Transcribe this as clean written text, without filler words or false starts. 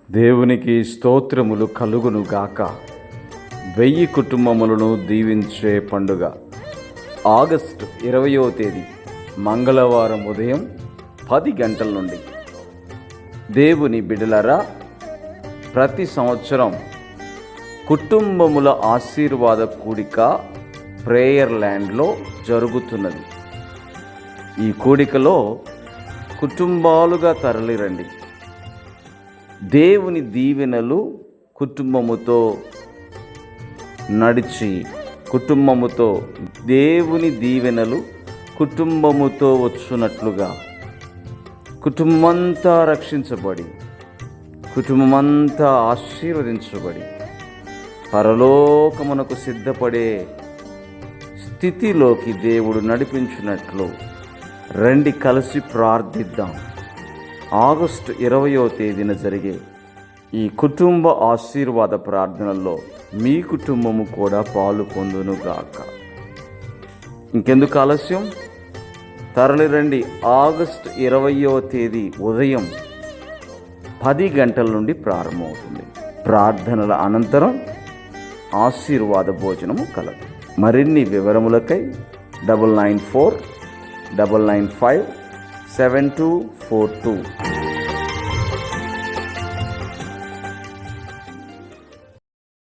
దేవునికి స్తోత్రములు కలుగును గాక. 1000 కుటుంబములను దీవించే పండుగ ఆగస్టు 20వ తేదీ మంగళవారం ఉదయం 10 గంటల నుండి. దేవుని బిడ్డలారా, ప్రతి సంవత్సరం కుటుంబముల ఆశీర్వాద కూడిక ప్రేయర్ ల్యాండ్లో జరుగుతున్నది. ఈ కూడికలో కుటుంబాలుగా తరలిరండి. దేవుని దీవెనలు కుటుంబముతో నడిచి, దేవుని దీవెనలు కుటుంబముతో వచ్చునట్లుగా, కుటుంబమంతా రక్షించబడి, కుటుంబమంతా ఆశీర్వదించబడి పరలోకమునకు సిద్ధపడే స్థితిలోకి దేవుడు నడిపించినట్లు రండి, కలిసి ప్రార్థిద్దాం. ఆగస్టు 20వ తేదీన జరిగే ఈ కుటుంబ ఆశీర్వాద ప్రార్థనల్లో మీ కుటుంబము కూడా పాలు పొందునుగాక. ఇంకెందుకు ఆలస్యం? తరలి రండి. ఆగస్టు 20వ తేదీ ఉదయం 10 గంటల నుండి ప్రారంభమవుతుంది. ప్రార్థనల అనంతరం ఆశీర్వాద భోజనము కలదు. మరిన్ని వివరములకై 9949957242